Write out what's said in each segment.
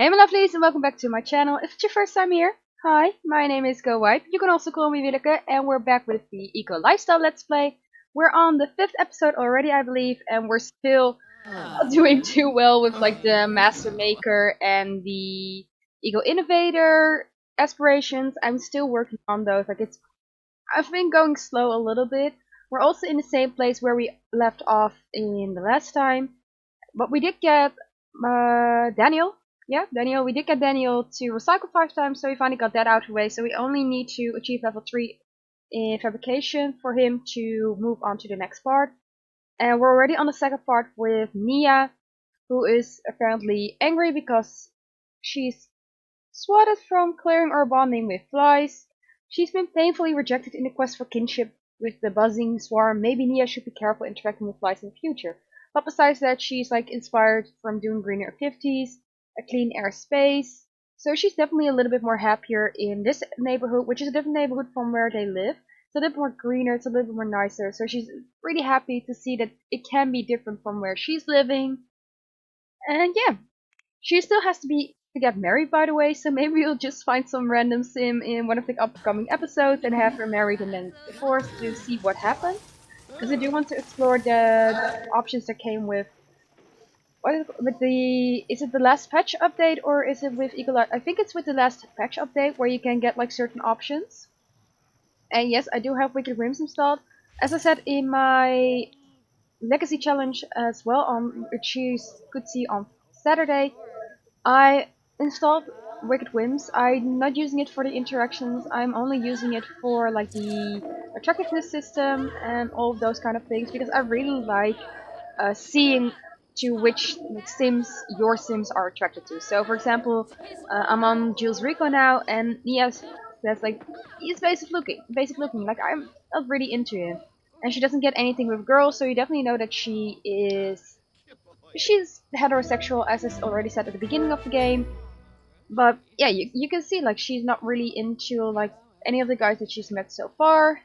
Hey my lovelies and welcome back to my channel. If it's your first time here, hi, my name is GoWipe. You can also call me Willeke and we're back with the Eco Lifestyle Let's Play. We're on the 5th episode already I believe and we're still not doing too well with like the Master Maker and the Eco Innovator aspirations. I'm still working on those. I've been going slow a little bit. We're also in the same place where we left off in the last time. But we did get Daniel. Yeah, Daniel. We did get Daniel to recycle 5 times, so we finally got that out of the way. So we only need to achieve level 3 in fabrication for him to move on to the next part. And we're already on the second part with Nia, who is apparently angry because she's swatted from clearing or bonding with flies. She's been painfully rejected in the quest for kinship with the buzzing swarm. Maybe Nia should be careful interacting with flies in the future. But besides that, she's like inspired from doing greener activities, a clean air space. So she's definitely a little bit more happier in this neighborhood, which is a different neighborhood from where they live. It's a little bit more greener, it's a little bit more nicer. So she's really happy to see that it can be different from where she's living. And yeah, she still has to get married, by the way, so maybe we'll just find some random sim in one of the upcoming episodes and have her married and then divorced to see what happens. Because I do want to explore the options that came with is it the last patch update or is it with Eagle Eye? I think it's with the last patch update where you can get like certain options. And yes, I do have Wicked Whims installed. As I said in my Legacy challenge as well, on which you could see on Saturday, I installed Wicked Whims. I'm not using it for the interactions, I'm only using it for like the attractiveness system and all of those kind of things because I really like seeing to which sims your sims are attracted to. So for example, I'm on Jules Rico now and Nia's that's like he's basic looking, like I'm not really into him. And she doesn't get anything with girls, so you definitely know that she's heterosexual, as is already said at the beginning of the game. But yeah, you can see like she's not really into like any of the guys that she's met so far.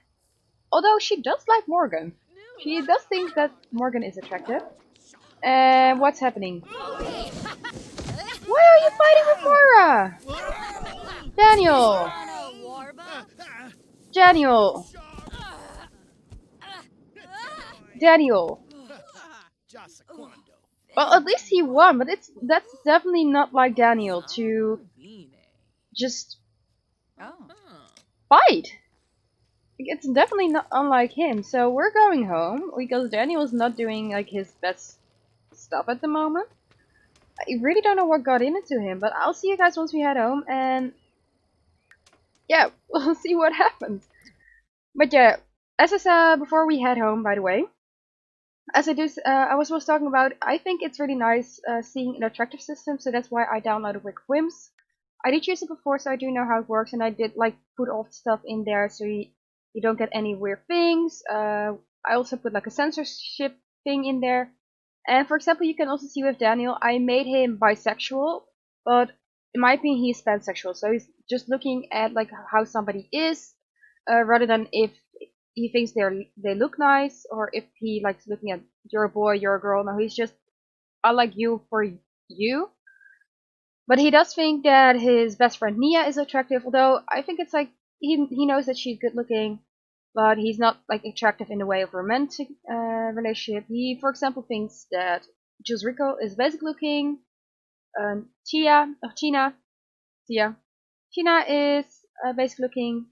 Although she does like Morgan. She does think that Morgan is attractive. And what's happening? Why are you fighting with Moira? Daniel! Daniel! Daniel! Well, at least he won, but that's definitely not like Daniel to just fight. It's definitely not unlike him. So we're going home because Daniel's not doing like his best stuff at the moment. I really don't know what got into him, but I'll see you guys once we head home and yeah, we'll see what happens. But yeah, as I said before we head home, by the way, as I was talking about, I think it's really nice seeing an attractive system, so that's why I downloaded Wicked Whims. I did use it before, so I do know how it works, and I did like put all the stuff in there so you don't get any weird things. I also put like a censorship thing in there. And for example, you can also see with Daniel, I made him bisexual, but in my opinion, he's pansexual. So he's just looking at like how somebody is, rather than if he thinks they look nice or if he likes looking at you're a boy, you're a girl. No, he's just I like you for you. But he does think that his best friend Nia is attractive, although I think it's like he knows that she's good looking, but he's not like attractive in the way of romantic relationship. He, for example, thinks that Jules Rico is basic looking. Tina is basic looking.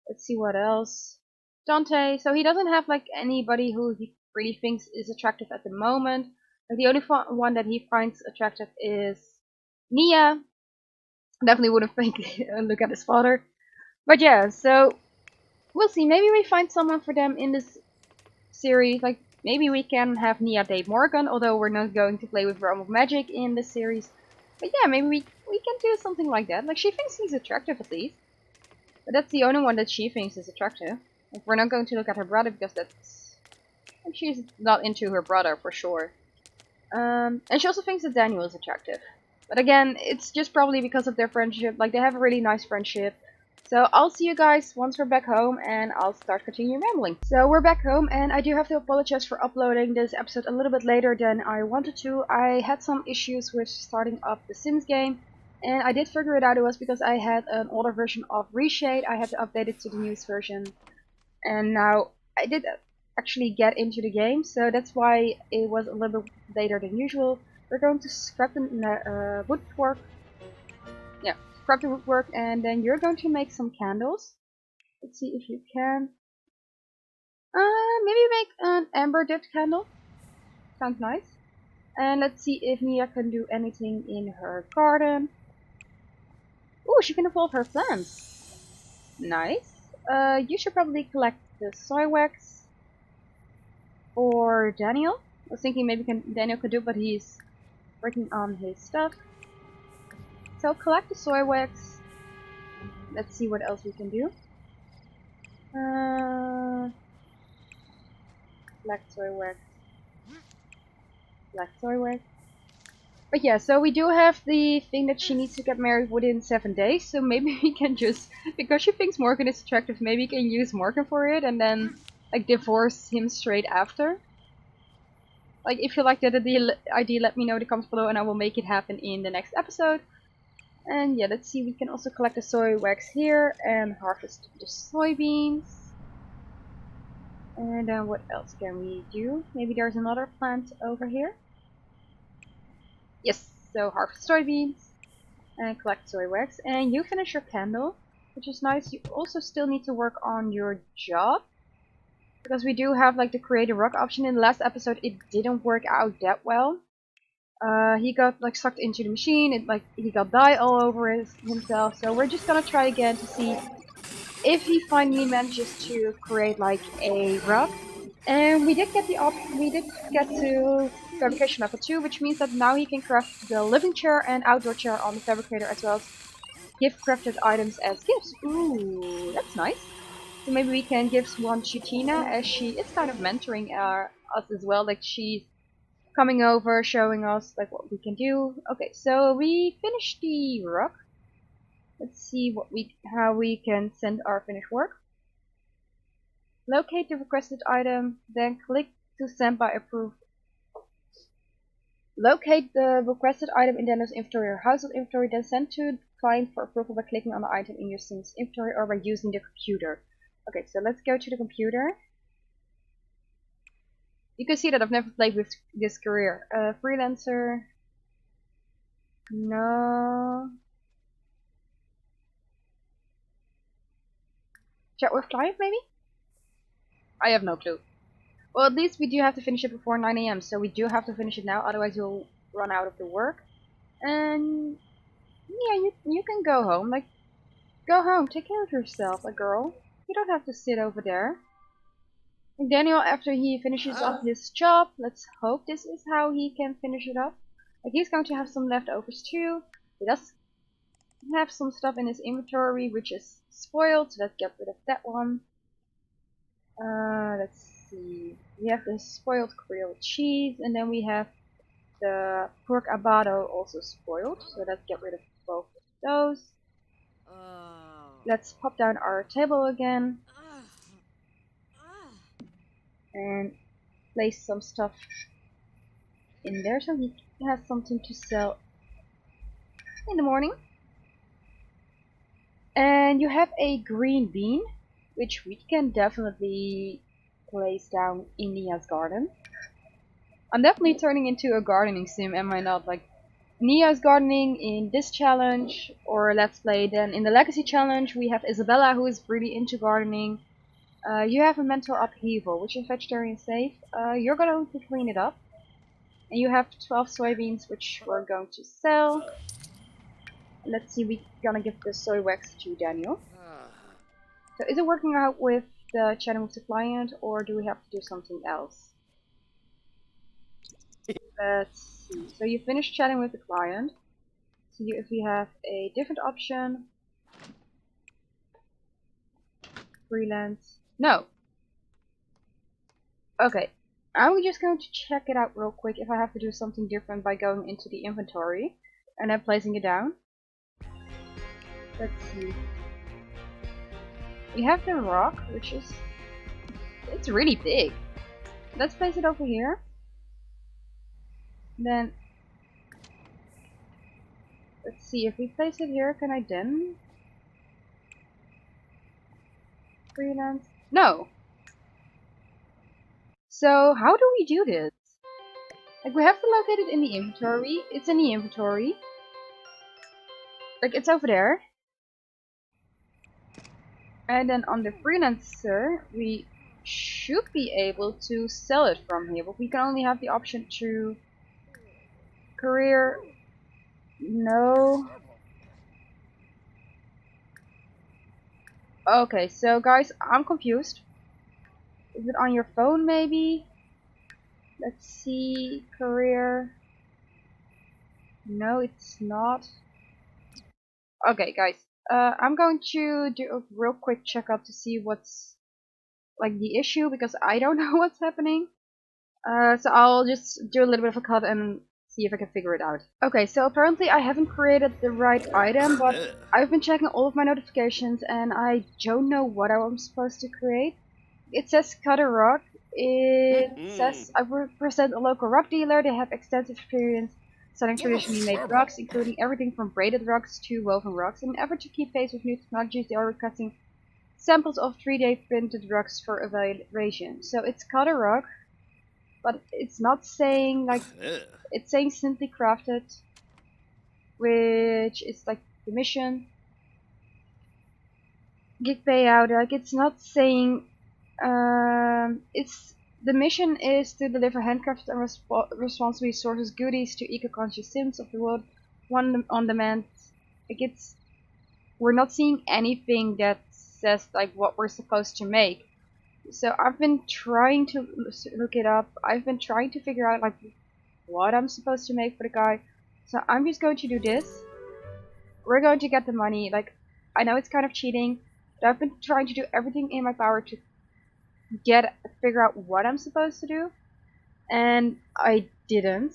Let's see what else. Dante. So he doesn't have like anybody who he really thinks is attractive at the moment. Like the only one that he finds attractive is Nia. Definitely wouldn't think look at his father. But yeah, so we'll see. Maybe we find someone for them in this series. Like maybe we can have Nia date Morgan, although we're not going to play with Realm of Magic in this series. But yeah, maybe we can do something like that. Like she thinks he's attractive at least. But that's the only one that she thinks is attractive. Like, we're not going to look at her brother because she's not into her brother for sure. And she also thinks that Daniel is attractive. But again, it's just probably because of their friendship. Like they have a really nice friendship. So I'll see you guys once we're back home and I'll start continuing rambling. So we're back home and I do have to apologize for uploading this episode a little bit later than I wanted to. I had some issues with starting up the Sims game and I did figure it out. It was because I had an older version of Reshade. I had to update it to the newest version and now I did actually get into the game, so that's why it was a little bit later than usual. We're going to scrap the woodwork. Yeah, scrap the woodwork, and then you're going to make some candles. Let's see if you can. Maybe make an amber dipped candle. Sounds nice. And let's see if Nia can do anything in her garden. Ooh, she can evolve her plants. Nice. You should probably collect the soy wax. Or Daniel. I was thinking maybe Daniel could do, but he's working on his stuff. So collect the soy wax. Let's see what else we can do. Collect soy wax. Collect soy wax. But yeah, so we do have the thing that she needs to get married within 7 days. So maybe we can just, because she thinks Morgan is attractive, maybe we can use Morgan for it and then like divorce him straight after. Like if you like that idea, let me know in the comments below and I will make it happen in the next episode. And yeah, let's see, we can also collect the soy wax here and harvest the soybeans. And then what else can we do? Maybe there's another plant over here. Yes, so harvest soybeans and collect soy wax. And you finish your candle, which is nice. You also still need to work on your job. Because we do have like the create a rock option. In the last episode it didn't work out that well. He got like sucked into the machine, he got dye all over himself, so we're just gonna try again to see if he finally manages to create like a rug. And we did get to fabrication level 2, which means that now he can craft the living chair and outdoor chair on the fabricator as well as give crafted items as gifts. Ooh, that's nice. So maybe we can give one to Tina as she is kind of mentoring us as well, like she's coming over, showing us like what we can do. Okay, so we finished the rock. Let's see how we can send our finished work. Locate the requested item, then click to send by approved. Locate the requested item in Daniel's inventory or household inventory, then send to the client for approval by clicking on the item in your Sims inventory or by using the computer. Okay, so let's go to the computer. You can see that I've never played with this career. Freelancer. No. Chat with client maybe? I have no clue. Well, at least we do have to finish it before 9 AM, so we do have to finish it now, otherwise you'll run out of the work. And yeah, you can go home. Like, go home, take care of yourself, a girl. You don't have to sit over there. And Daniel, after he finishes up his job, let's hope this is how he can finish it up. Like, he's going to have some leftovers too. He does have some stuff in his inventory which is spoiled, so let's get rid of that one. Let's see. We have the spoiled grilled cheese, and then we have the pork abado also spoiled, so let's get rid of both of those. Let's pop down our table again and place some stuff in there so he has something to sell in the morning. And you have a green bean, which we can definitely place down in Nia's garden. I'm definitely turning into a gardening sim, am I not? Like, Nia's gardening in this challenge, or let's play. Then in the legacy challenge we have Isabella, who is really into gardening. You have a mental upheaval, which is vegetarian safe. You're going to clean it up. And you have 12 soybeans, which we're going to sell. Let's see, we're gonna give the soy wax to Daniel. So is it working out with the chatting with the client, or do we have to do something else? Let's see. So you finished chatting with the client. See if we have a different option. Freelance. No. Okay. I'm just going to check it out real quick if I have to do something different by going into the inventory and then placing it down. Let's see. We have the rock, which is, it's really big. Let's place it over here. Then let's see, if we place it here, can I then freelance? No. So how do we do this? Like, we have to locate it in the inventory. It's in the inventory. Like, it's over there. And then on the freelancer, we should be able to sell it from here, but we can only have the option to career. No. Okay, so guys, I'm confused. Is it on your phone maybe? Let's see, career. No, it's not. Okay, guys, I'm going to do a real quick checkup to see what's like the issue, because I don't know what's happening. So I'll just do a little bit of a cut and see if I can figure it out. Okay, so apparently I haven't created the right item, but I've been checking all of my notifications and I don't know what I'm supposed to create. It says cut a rock. It says I represent a local rock dealer. They have extensive experience selling traditionally made rocks, including everything from braided rocks to woven rocks. In an effort to keep pace with new technologies, they are requesting samples of 3D printed rocks for evaluation. So it's cut a rock, but it's not saying like, it's saying simply crafted, which is like the mission. Gig payout, like it's not saying it's the mission is to deliver handcrafted and responsibly sources goodies to eco-conscious sims of the world, one on demand. Like it's, we're not seeing anything that says like what we're supposed to make. So I've been trying to look it up. I've been trying to figure out like what I'm supposed to make for the guy. So I'm just going to do this. We're going to get the money. Like, I know it's kind of cheating, but I've been trying to do everything in my power to figure out what I'm supposed to do, and I didn't.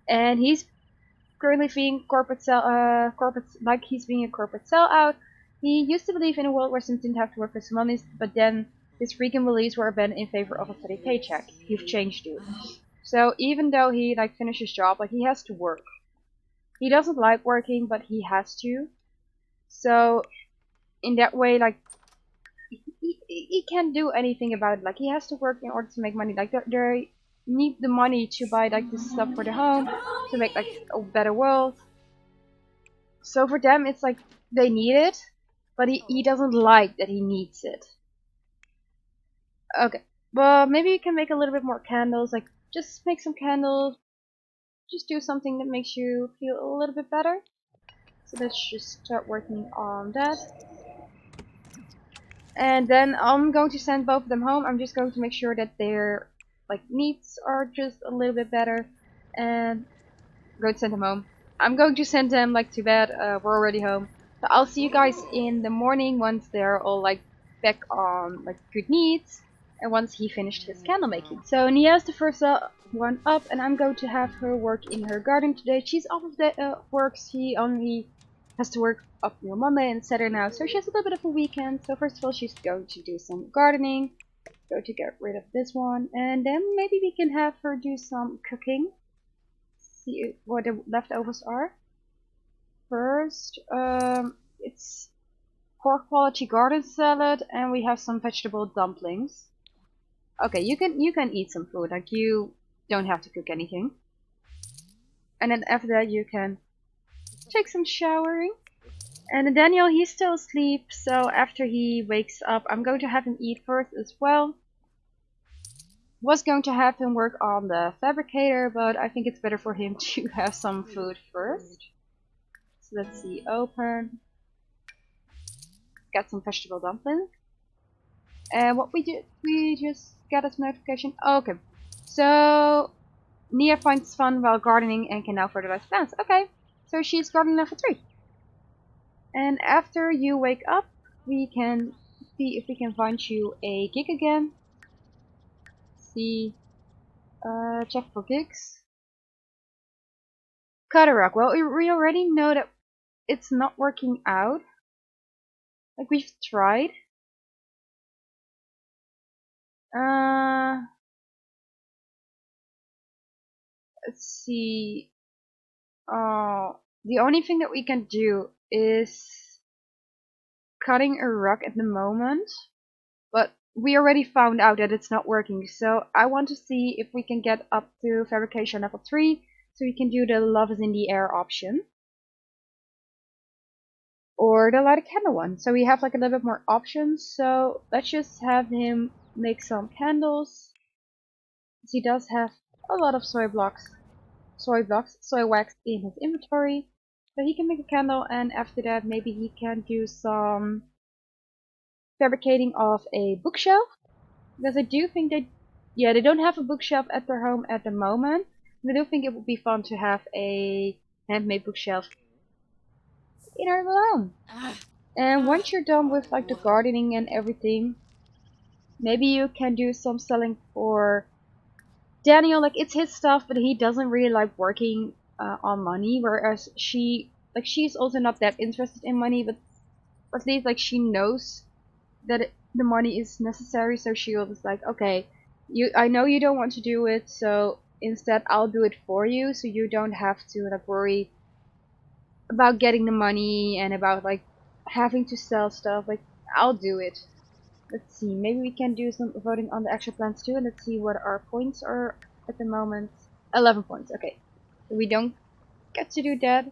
And he's currently being like he's being a corporate sellout. He used to believe in a world where Sims didn't have to work for some money, but then his freaking beliefs were abandoned in favor of a steady paycheck. You've changed, dude. So even though he like finished his job, like he has to work. He doesn't like working, but he has to. So in that way, like he can't do anything about it. Like he has to work in order to make money. Like they need the money to buy like this stuff for the home, to make like a better world. So for them, it's like they need it, but he doesn't like that he needs it. Okay, well maybe you can make a little bit more candles. Like just make some candles. Just do something that makes you feel a little bit better. So let's just start working on that. And then I'm going to send both of them home. I'm just going to make sure that their like needs are just a little bit better, and I'm going to send them home. I'm going to send them like to bed. We're already home. So I'll see you guys in the morning once they're all like back on like good needs, and once he finished his candle making. So Nia's the first one up, and I'm going to have her work in her garden today. She's off of the work. She only has to work up until Monday and Saturday now, so she has a little bit of a weekend. So first of all, she's going to do some gardening, go to get rid of this one, and then maybe we can have her do some cooking. See what the leftovers are. First, it's poor quality garden salad, and we have some vegetable dumplings. Okay, you can eat some food, like you don't have to cook anything. And then after that, you can take some showering. And Daniel, he's still asleep, so after he wakes up, I'm going to have him eat first as well. Was going to have him work on the fabricator, but I think it's better for him to have some food first. So let's see, open. Got some vegetable dumplings. And what we did, we just got a notification. Oh, okay, so Nia finds fun while gardening and can now fertilize plants. Okay, so she's gardening level 3. And after you wake up, we can see if we can find you a gig again. See, check for gigs. Cut a rock. Well, we already know that it's not working out. Like we've tried. Let's see. The only thing that we can do is cutting a rock at the moment, but we already found out that it's not working. So I want to see if we can get up to fabrication level 3, so we can do the love is in the air option. Or the light a candle one. So we have like a little bit more options. So let's just have him make some candles. He does have a lot of soy wax in his inventory. So he can make a candle, and after that maybe he can do some fabricating of a bookshelf. Because I do think they don't have a bookshelf at their home at the moment. And I do think it would be fun to have a handmade bookshelf in our home. And once you're done with like the gardening and everything, maybe you can do some selling for Daniel. Like it's his stuff, but he doesn't really like working on money. Whereas she's also not that interested in money, but at least like she knows that the money is necessary. So she was like, okay, I know you don't want to do it, so instead I'll do it for you, so you don't have to like worry about getting the money and about like having to sell stuff. Like I'll do it. Let's see, maybe we can do some voting on the action plans too, and let's see what our points are at the moment. 11 points, okay. So we don't get to do that.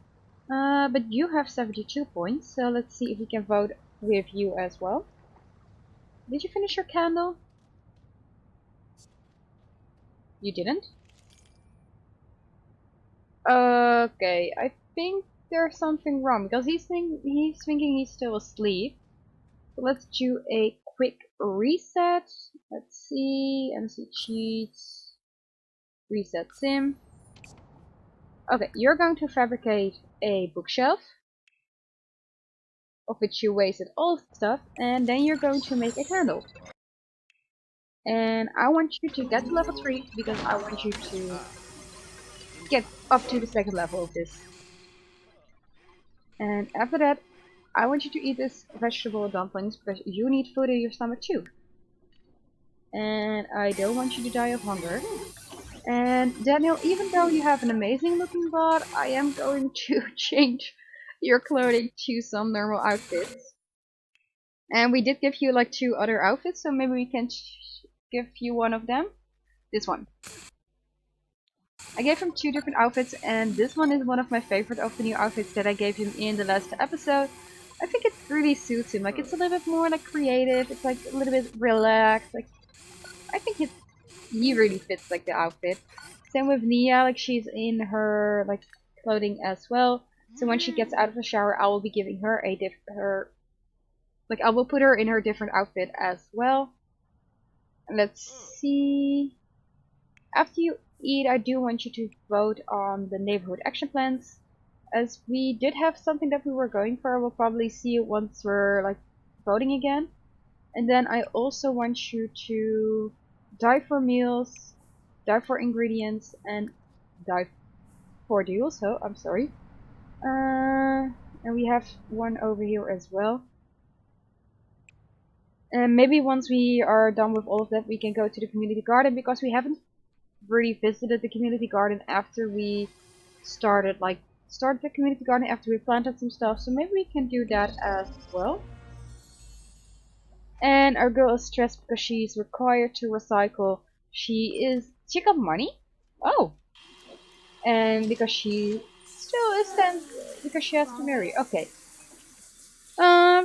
But you have 72 points, so let's see if we can vote with you as well. Did you finish your candle? You didn't? Okay, I think there's something wrong, because he's thinking he's still asleep. So let's do a quick reset. Let's see, MC cheats, reset sim. Okay, you're going to fabricate a bookshelf, of which you wasted all the stuff, and then you're going to make a candle. And I want you to get to level 3, because I want you to get up to the second level of this. And after that, I want you to eat this vegetable dumplings, because you need food in your stomach too. And I don't want you to die of hunger. And Daniel, even though you have an amazing looking bod, I am going to change your clothing to some normal outfits. And we did give you like 2 other outfits, so maybe we can give you one of them. This one. I gave him 2 different outfits, and this one is one of my favorite of the new outfits that I gave him in the last episode. I think it really suits him. Like it's a little bit more like creative. It's like a little bit relaxed. Like I think he really fits like the outfit. Same with Nia. Like she's in her like clothing as well. So when she gets out of the shower, I will be giving her I will put her in her different outfit as well. Let's see. After you eat, I do want you to vote on the neighborhood action plans. As we did have something that we were going for, we'll probably see it once we're like voting again. And then I also want you to die for meals, die for ingredients, and die for deals. So I'm sorry. And we have one over here as well. And maybe once we are done with all of that, we can go to the community garden, because we haven't really visited the community garden after we started the community garden after we planted some stuff. So maybe we can do that as well. And our girl is stressed because she's required to recycle. She got money. Oh, and because she still is because she has to marry. Okay.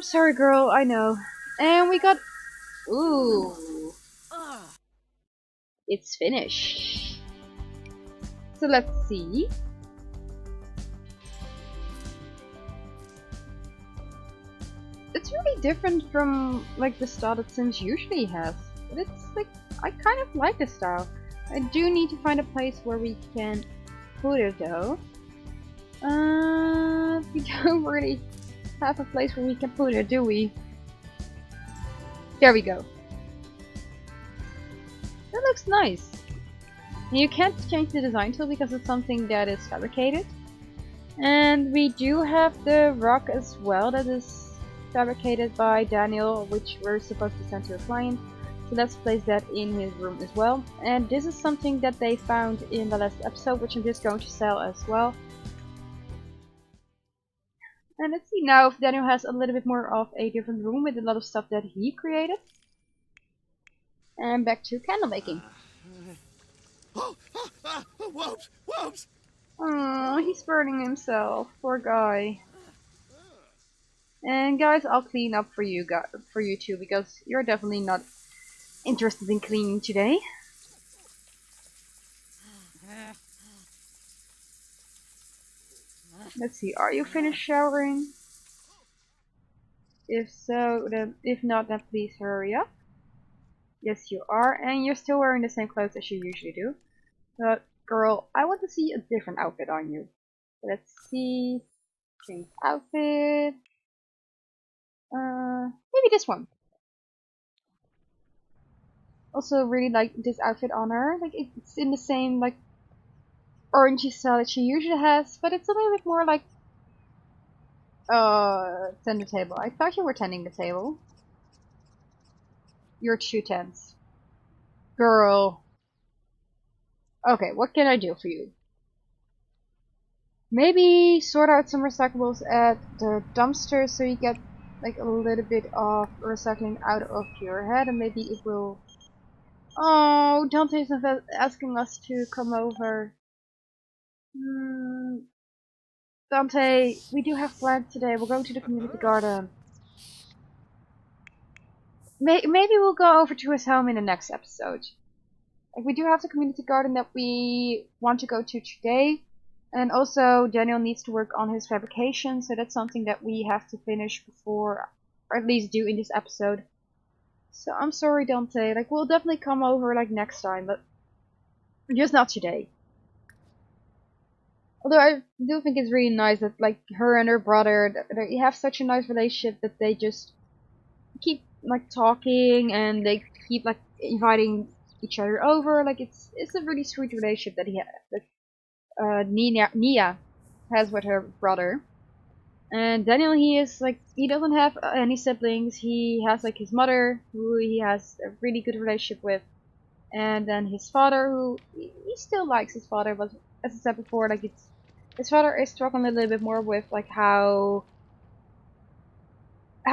Sorry, girl. I know. And we got. Ooh. It's finished. So let's see. It's really different from like the style that Sims usually has. But it's like, I kind of like this style. I do need to find a place where we can put it though. We don't really have a place where we can put it, do we? There we go. That looks nice. You can't change the design tool because it's something that is fabricated. And we do have the rock as well that is fabricated by Daniel, which we're supposed to send to a client. So let's place that in his room as well. And this is something that they found in the last episode, which I'm just going to sell as well. And let's see now if Daniel has a little bit more of a different room with a lot of stuff that he created. And back to candle making. Whoops! Whoops! Oh, he's burning himself. Poor guy. And guys, I'll clean up for you too, because you're definitely not interested in cleaning today. Let's see, are you finished showering? If so, then if not, then please hurry up. Yes, you are, and you're still wearing the same clothes as you usually do. But girl, I want to see a different outfit on you. Let's see. Change outfit. Maybe this one. Also really like this outfit on her. Like it's in the same like orangey style that she usually has, but it's a little bit more like tend the table. I thought you were tending the table. You're too tense. Girl. Okay, what can I do for you? Maybe sort out some recyclables at the dumpster so you get like a little bit of recycling out of your head, and maybe it will... Oh, Dante's asking us to come over. Dante, we do have plans today. We're going to the community garden. Maybe we'll go over to his home in the next episode. Like, we do have the community garden that we want to go to today. And also, Daniel needs to work on his fabrication, so that's something that we have to finish before, or at least do in this episode. So I'm sorry, Dante. Like, we'll definitely come over like next time, but just not today. Although I do think it's really nice that like her and her brother, they have such a nice relationship that they just keep like talking and they keep like inviting each other over. Like it's a really sweet relationship that Nia has with her brother. And Daniel, he doesn't have any siblings. He has like his mother, who he has a really good relationship with, and then his father, who he still likes his father, but as I said before, like his father is struggling a little bit more with like how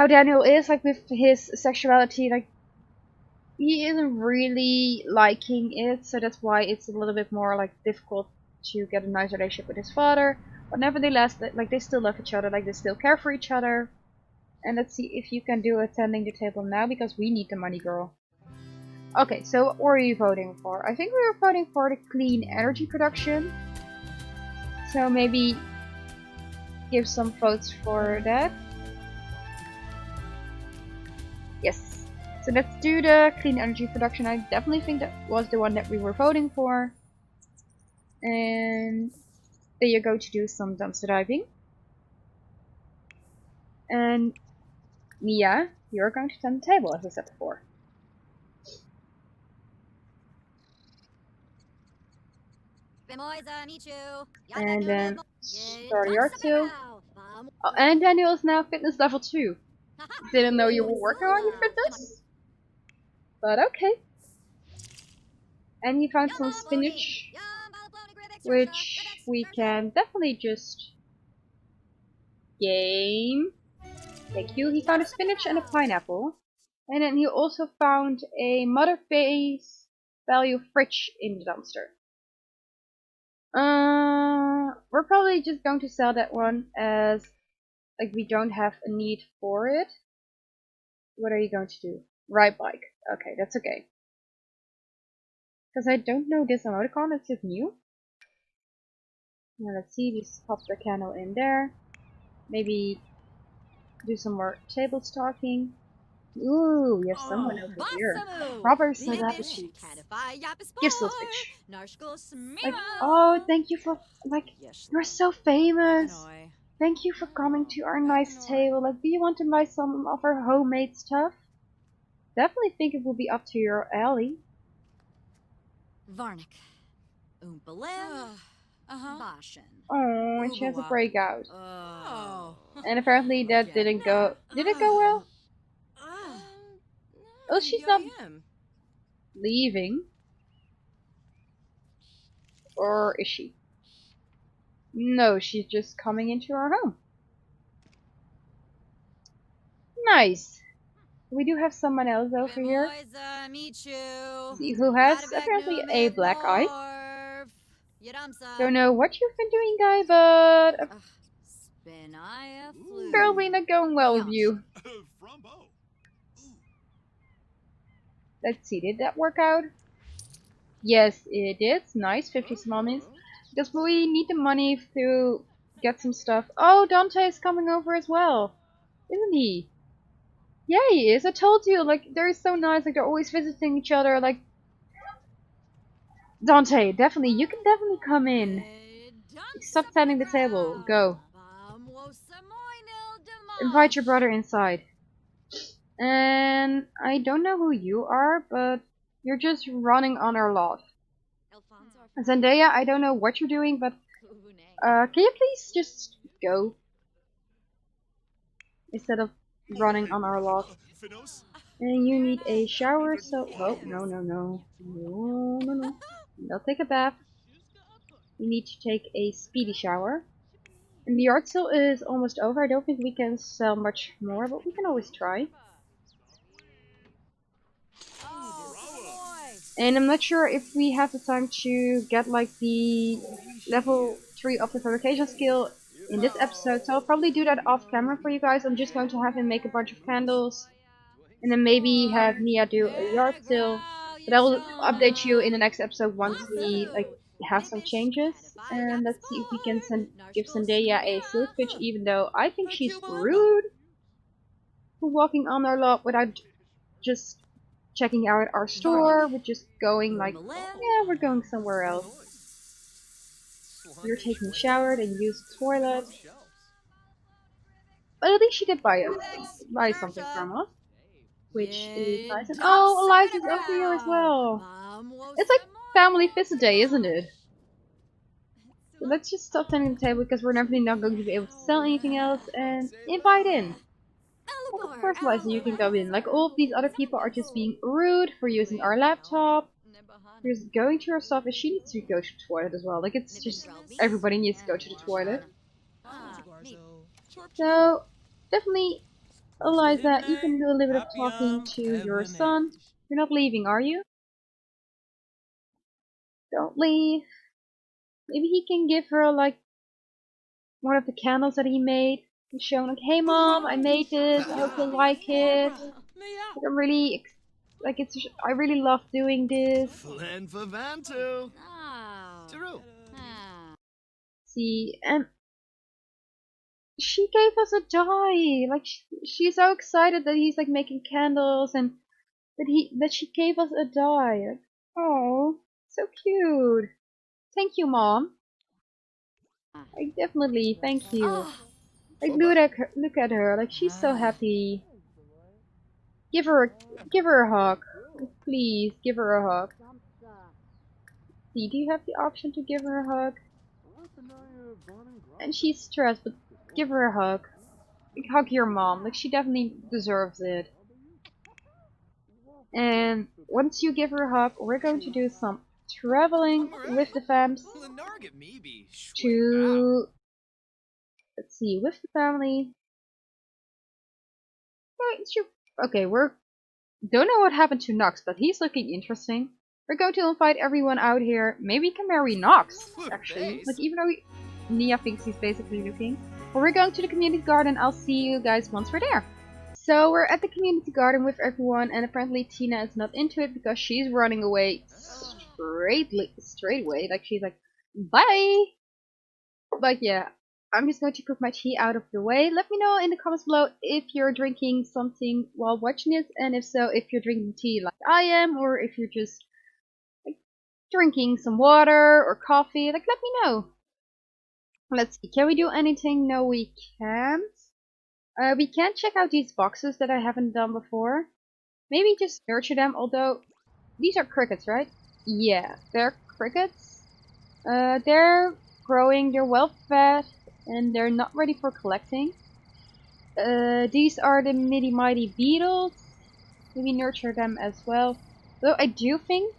Daniel is like with his sexuality. Like he isn't really liking it, so that's why it's a little bit more like difficult to get a nice relationship with his father. But nevertheless, like they still love each other, like they still care for each other. And let's see if you can do attending the table now, because we need the money, girl. Okay, so what were you voting for? I think we were voting for the clean energy production. So maybe give some votes for that. Yes. So let's do the clean energy production. I definitely think that was the one that we were voting for. And then you're going to do some dumpster diving. And Mia, you're going to tend the table, as I said before. And then start your two. Oh, and Daniel is now fitness level 2. Didn't know you were working on your fitness? But okay. And you found some spinach, which we can definitely just game. Thank you. He found a spinach and a pineapple. And then he also found a mother face value fridge in the dumpster. We're probably just going to sell that one, as like we don't have a need for it. What are you going to do? Ride bike. Okay, that's okay. Because I don't know this emoticon, it's just new. Now let's see, just pop the candle in there. Maybe do some more table talking. Ooh, we have someone over here. Proper celebrity. Gift switch. Like, oh, thank you for, like, you're so famous. Thank you for coming to our nice table. Like, do you want to buy some of our homemade stuff? Definitely think it will be up to your alley. Varnick. Oompalem. Uh-huh. Bashin. Oh, and she has a breakout. Oh. And apparently that didn't go... Did it go well? Oh, she's not leaving. Or is she? No, she's just coming into our home. Nice. We do have someone else over here. See who has apparently a black eye. Don't know what you've been doing, guy, but apparently not going well with you. Frumbo. Let's see, did that work out? Yes, it did. Nice, 50 small minutes. Because we need the money to get some stuff. Oh, Dante is coming over as well, isn't he? Yeah, he is. I told you, like, they're so nice. Like, they're always visiting each other. Like, Dante, definitely, you can definitely come in. Stop standing the table. Go. Invite your brother inside. And I don't know who you are, but you're just running on our lot. Zendaya, I don't know what you're doing, but can you please just go instead of running on our lot? Finos? And you need a shower, so oh no. Don't take a bath. You need to take a speedy shower. And the yard sale is almost over. I don't think we can sell much more, but we can always try. And I'm not sure if we have the time to get like the level 3 of the fabrication skill in this episode, so I'll probably do that off camera for you guys. I'm just going to have him make a bunch of candles, and then maybe have Nia do a yard sale. But I will update you in the next episode once we like have some changes. And let's see if we can give Zendaya a silk pitch, even though I think she's rude for walking on our lot without just checking out our store. We're just going like, yeah, we're going somewhere else. You're taking a shower, then use the toilet. But at least she did buy something from us, which is nice. And oh, Eliza's over here as well. It's like family visit day, isn't it? So let's just stop standing at the table because we're definitely not going to be able to sell anything else and invite in. Well, of course, Eliza, you can go in. Like, all of these other people are just being rude for using our laptop. She's going to her stuff and she needs to go to the toilet as well. Like, it's just everybody needs to go to the toilet. So, definitely, Eliza, you can do a little bit of talking to your son. You're not leaving, are you? Don't leave. Maybe he can give her, like, one of the candles that he made. And show, like, hey mom, I made this, I hope you like it. Like, I'm really, like, I really love doing this. Flen Favantu. Taru. See, and she gave us a die. Like, she's so excited that he's, like, making candles and that she gave us a die. Like, oh, so cute. Thank you, mom. Like, definitely, thank you. Like, look at her. Like, she's so happy. Give her a hug. Please, give her a hug. See, do you have the option to give her a hug? And she's stressed, but give her a hug. Like, hug your mom. Like, she definitely deserves it. And once you give her a hug, we're going to do some traveling with the fams to, let's see, with the family. Okay, don't know what happened to Nox, but he's looking interesting. We're going to invite everyone out here. Maybe we can marry Nox, actually. Like, even though Nia thinks he's basically looking. But we're going to the community garden. I'll see you guys once we're there. So we're at the community garden with everyone, and apparently Tina is not into it because she's running away straight away. Like, she's like, bye! But yeah, I'm just going to put my tea out of the way. Let me know in the comments below if you're drinking something while watching this, and if so, if you're drinking tea like I am, or if you're just like drinking some water or coffee. Like, let me know. Let's see, can we do anything? No, we can't. We can check out these boxes that I haven't done before. Maybe just nurture them, although these are crickets, right? Yeah, they're crickets. They're growing, they're well fed, and they're not ready for collecting. These are the Mighty Mighty Beetles. Maybe nurture them as well. Though I do think,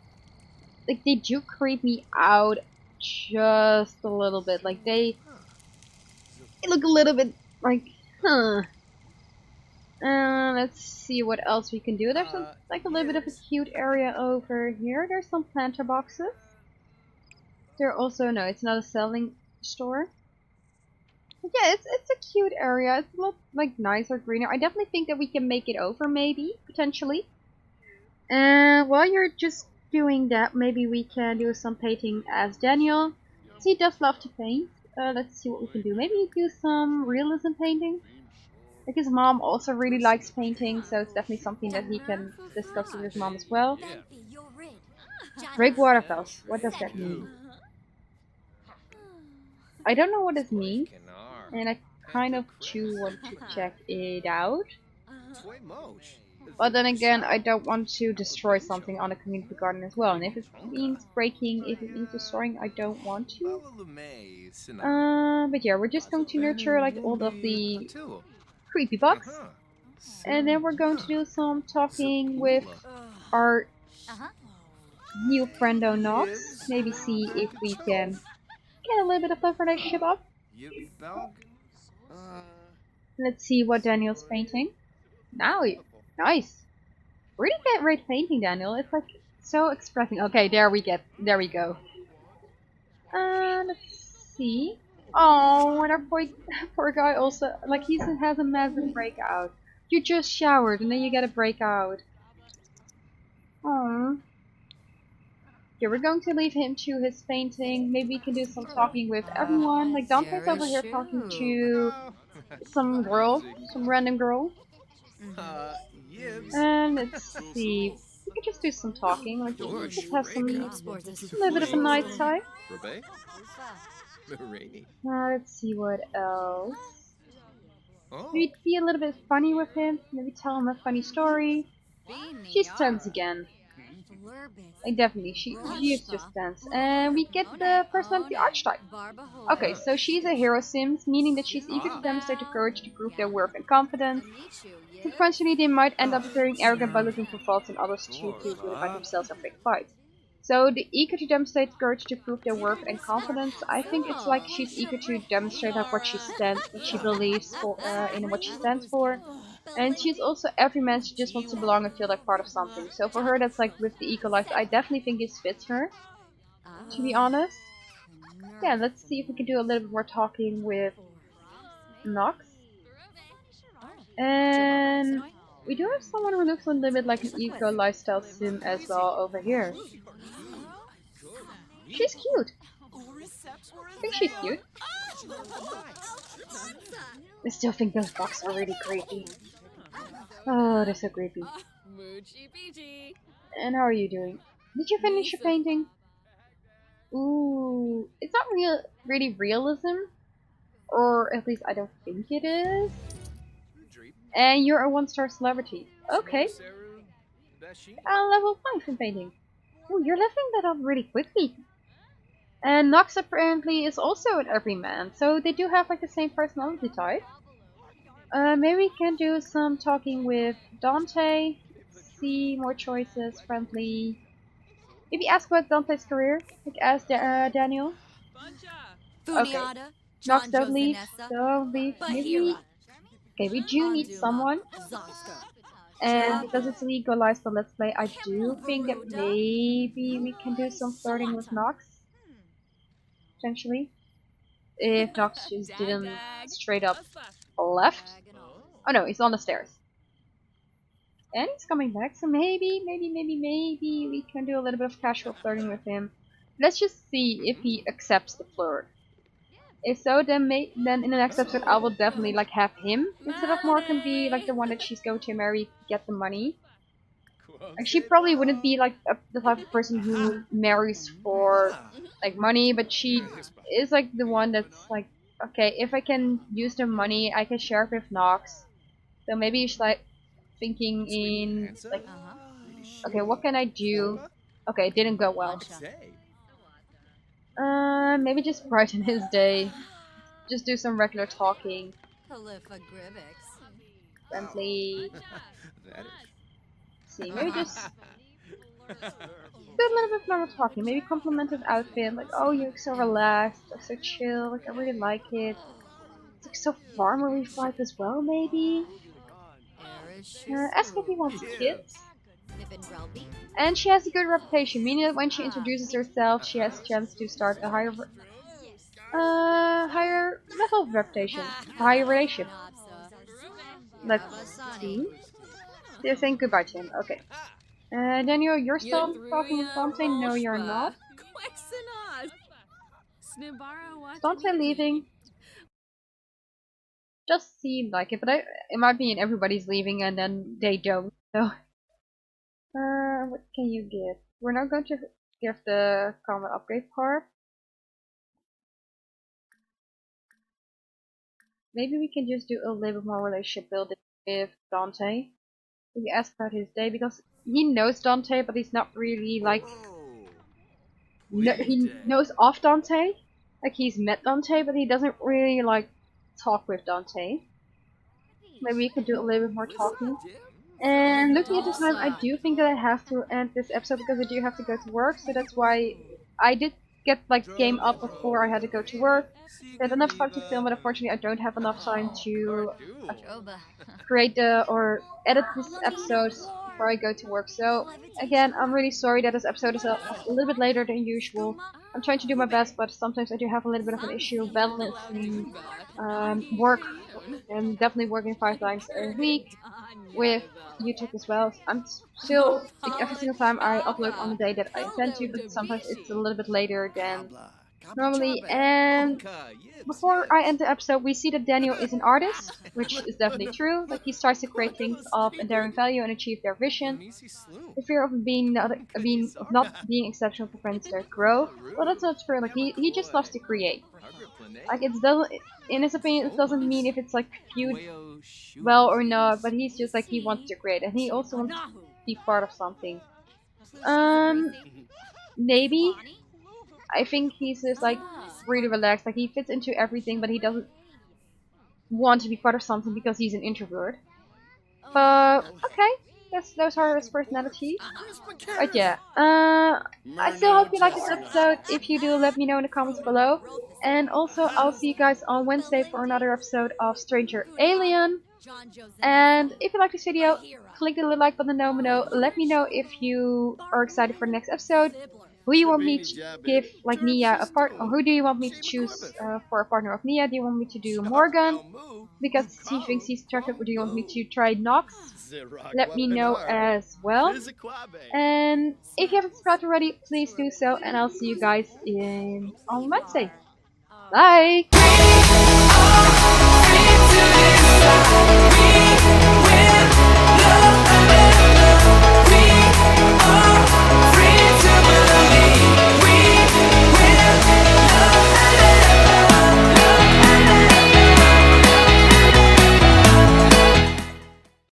like, they do creep me out just a little bit. Like, they look a little bit like, huh. Let's see what else we can do. There's like a little bit of a cute area over here. There's some planter boxes. There also, no, it's not a selling store. But yeah, it's a cute area. It's a lot like nicer, greener. I definitely think that we can make it over, maybe potentially. And while you're just doing that, maybe we can do some painting as Daniel. He does love to paint. Let's see what we can do. Maybe do some realism painting. Like his mom also really likes painting, so it's definitely something that he can discuss with his mom as well. Break waterfalls. What does that mean? I don't know what this means, and I kind of do want to check it out. But then again, I don't want to destroy something on a community garden as well. And if it means breaking, if it means destroying, I don't want to. But yeah, we're just going to nurture like all of the creepy bugs. And then we're going to do some talking with our new friendo Nox. Maybe see if we can get a little bit of a relationship up. Let's see what Daniel's painting. Now, nice. Really great painting, Daniel. It's like so expressing. Okay, there we go. Let's see. Oh, and our poor guy also, like, he has a massive breakout. You just showered and then you get a breakout. Oh. Yeah, we're going to leave him to his painting. Maybe we can do some talking with everyone. Like, Dante's over here talking to some girl, some random girl. And let's see. We could just do some talking. Like, just have some a little bit of a night time. Let's see what else. Maybe be a little bit funny with him. Maybe tell him a funny story. She's tense again. Like, definitely, she is just tense. And we get the personality archetype. Okay, so she's a hero sims, meaning that she's eager to demonstrate the courage to prove their worth and confidence. Sequentially, they might end up appearing arrogant by looking for faults in others to do it by themselves or pick fights. So the eager to demonstrate courage to prove their worth and confidence, I think it's like she's eager to demonstrate like what she believes for, in what she stands for. And she's also every man, she just wants to belong and feel like part of something. So for her, that's like with the eco life, I definitely think this fits her, to be honest. Yeah, let's see if we can do a little bit more talking with Nox. And we do have someone who looks a little bit like an eco lifestyle sim as well over here. She's cute. I think she's cute. I still think those bugs are really creepy. Oh, they're so creepy. And how are you doing? Did you finish your painting? Ooh, it's not really realism. Or at least I don't think it is. And you're a 1-star celebrity. Okay. Level 5 in painting. Ooh, you're leveling that up really quickly. And Nox apparently is also an everyman, so they do have like the same personality type. Maybe we can do some talking with Dante. See more choices, friendly. Maybe ask about Dante's career, like ask Daniel. Okay. Nox, don't leave. Don't leave. Maybe. Okay, we do need someone. And because it's legalized for Let's Play, I do think that maybe we can do some flirting with Nox. Potentially. If Nox just didn't straight up left. Oh no, he's on the stairs. And he's coming back, so maybe we can do a little bit of casual flirting with him. Let's just see if he accepts the flirt. If so, then in the next episode I will definitely like have him instead of Morgan be like the one that she's going to marry, get the money. Like, she probably wouldn't be like the type of person who marries for like money, but she is like the one that's like, okay, if I can use the money, I can share it with Nox. So maybe she's like thinking in like, okay, what can I do? Okay, it didn't go well. Maybe just brighten his day. Just do some regular talking. friendly. That See, maybe just is. do a little bit more talking. Maybe compliment his outfit, like, oh, you look so relaxed, like so chill, like I really like it. It's like so farmer-like as well, maybe. Ask if he wants kids. And she has a good reputation, meaning that when she introduces herself, she has a chance to start a higher level of reputation, a higher relationship. Let's see. They're saying goodbye to him. Okay. Daniel, you're still talking with Dante? No, you're not. Is Dante leaving? Just seemed like it, but in my opinion, everybody's leaving and then they don't. So, what can you give? We're not going to give the common upgrade part. Maybe we can just do a little bit more relationship building with Dante. We ask about his day because he knows Dante, but he's not really like no, he knows of Dante. Like he's met Dante, but he doesn't really like talk with Dante. Maybe we could do a little bit more talking. And looking at the time, I do think that I have to end this episode because I do have to go to work. So that's why I did get like the game up before I had to go to work. I had enough time to film, but unfortunately I don't have enough time to create or edit this episode before I go to work. So again, I'm really sorry that this episode is a little bit later than usual. I'm trying to do my best, but sometimes I do have a little bit of an issue balancing work and definitely working 5 times a week with YouTube as well. I'm still like every single time I upload on the day that I intend to, but sometimes it's a little bit later than normally. And before I end the episode, we see that Daniel is an artist, which is definitely true. Like he starts to create things of enduring value and achieve their vision. The fear of not being exceptional prevents their growth. Well, that's not true. Like he just loves to create. Like it doesn't, in his opinion, it doesn't mean if it's like viewed well or not. But he's just like he wants to create, and he also wants to be part of something. Um, maybe I think he's just like really relaxed. Like he fits into everything, but he doesn't want to be part of something because he's an introvert. But okay, those are his personalities. But yeah, I still hope you like this episode. If you do, let me know in the comments below. And also, I'll see you guys on Wednesday for another episode of Stranger Alien. And if you like this video, click the little like button down below. Let me know if you are excited for the next episode. Who you want me to give like Nia a part, or who do you want me to choose for a partner of Nia? Do you want me to do Morgan because he thinks he's attractive, or do you want me to try Nox? Let me know as well. And if you haven't subscribed already, please do so, and I'll see you guys on Wednesday. Bye!